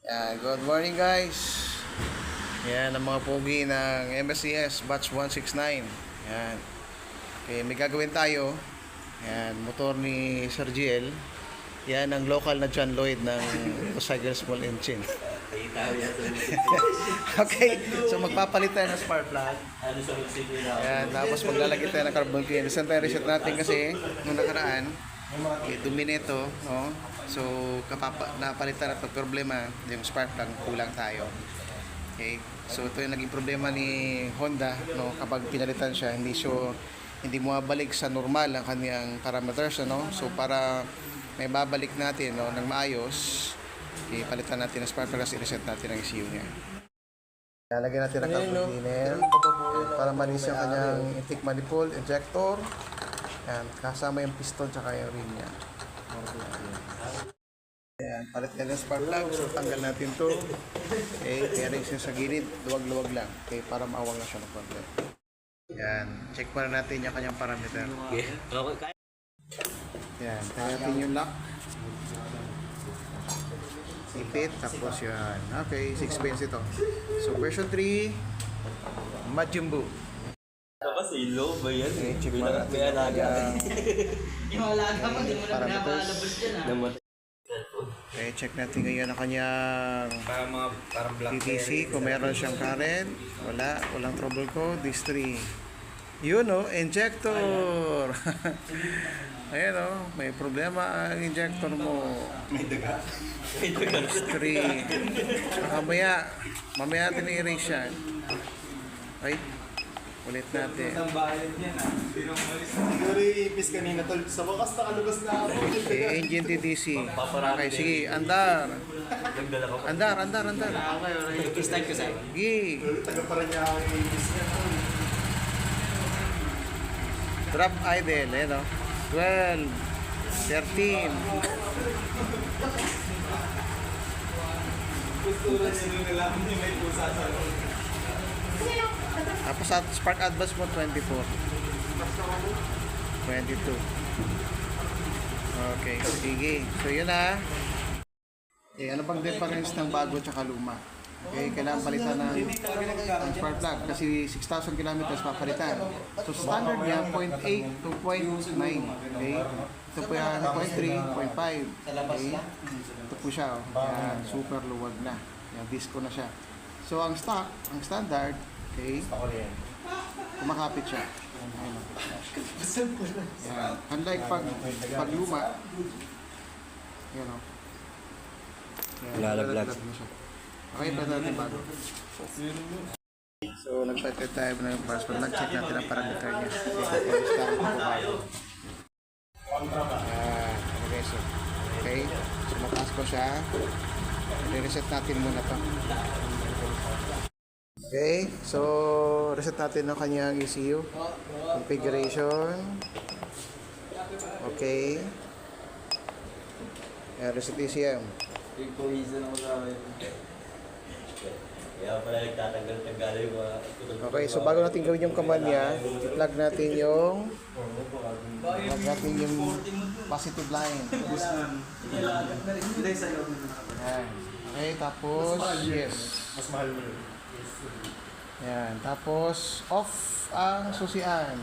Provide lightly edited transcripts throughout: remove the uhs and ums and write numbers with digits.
Yan, good morning guys. Yan ang mga pogi ng MSCS batch 169. Yan. Okay, may gagawin tayo. Yan, motor ni Sir GL. Yan ang local na John Lloyd ng motorcycle small engine. Okay, so magpapalit tayo ng spark plug. Yan, tapos maglalagay tayo ng carbon clean. Isang tayo reset natin kasi nung nakaraan. Dumi nito, no? So napalitan natin problema yung spark plug, kulang tayo. Okay, so ito yung naging problema ni Honda, no? Kapag pinalitan siya, hindi bumabalik sa normal ang kanyang parameters, no? So para may babalik natin, no, ng maayos, okay, palitan natin ang spark plug, i-reset natin ang ECU niya. Lalagyan natin ang carbon cleaner para malinis yung kanyang intake manifold, injector. Yan, kasama yung piston tsaka yung rim niya. Ayan, palit na yung spark plug. So, tanggal natin to. Okay, bearings yung sa gilid. Luwag-luwag lang. Okay, para maawang na siya ng konti. Yan, check pa natin yung kanyang parameter. Yan, tayo natin yung lock. Ipit, tapos yan. Okay, 6 pins ito. So, version 3, Majin Buu. Kasi low ba yan? Okay, check mo natin yung alaga. Yung alaga mo, di mo na pinabalabas dyan Okay, check natin ngayon ang kanyang Parang black PVC, kung meron siyang current. Walang trouble code. This 3. Yun o, injector. Ayan o, may problema ang injector mo. May daga. This 3. Mamaya natin i-erase yan. Okay, ulit natin. Ang bayan yan ah. Siguro iipis kanina tol. Sa wakas nakalabas na ako. Okay, engine TTC. Okay, sige, andar. Andar. I-start ko sa'yo. Sige. Taga para niya ako iipis niya tol. Drop idle, eh no? 12, 13. Gusto niya nung nalaman niya may pusa sa loob. Tapos at spark advance mo 24. 22. Okay, sige. So yun na. Eh, ano bang difference ng bago at luma? Okay, kailangan palitan ng spark plug kasi 6,000 kilometers papalitan. So standard niya 0.8 to 0.9. Okay? Ito po yan 0.3, 0.5. Okay? Ito po siya. Oh. Yan, super luwag na. Yan, disco na siya. So ang standard, okay, kumakapit siya. Ayun. Yan. Unlike pag luma, yan o. Lalaglag. Okay, pwede natin bago. So, nagpatid tayo ng parts. Pag nag-check natin ang parameter niya. Okay, so mataas ko siya. I-reset natin muna to. Okay, so reset natin ang kanyang ECU configuration. Okay, reset ECM. Kaya pala nagtatanggal-tanggal yung mga... Okay, so bago natin gawin yung command niya, i-plug natin yung positive line. Yan. Okay, tapos yes. Mas mahal mo yun. Yan, tapos off ang susian.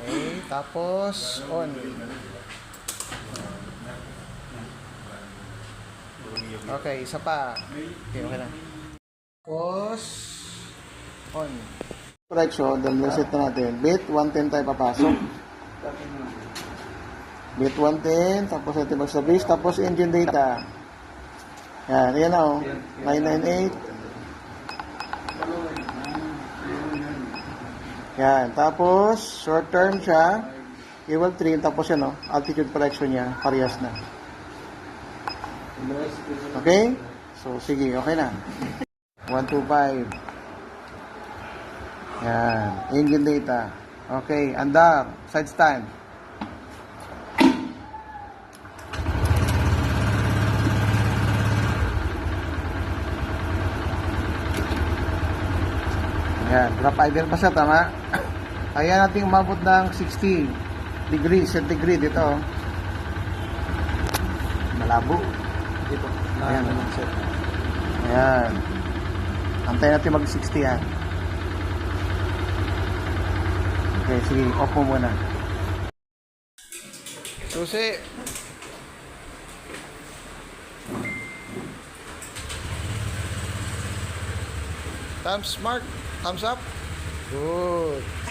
Okay, tapos on. Okay, isa pa. Okay, okay na. Tapos on. Correction, dahil reset na natin. Bit 110 tayo papasok. Bit 110, tapos natin mag-establish, tapos engine data. Yan o. 998. Yan, tapos short term siya. Eval trim, tapos yan o. Altitude correction niya, parehas na. Okay? So, sige, okay na. 125. Yan. Engine data. Okay, andar. Side stand. Yan. Drop idle pa siya, tama? Kaya natin umabot ng 60 degrees centigrade ito. Malabo. Dito. Ayan. Set. Ayan. Antayin natin mag-60 ha. Okay, sige. Off mo muna. Susi. Thumbs mark. Thumbs up. Good.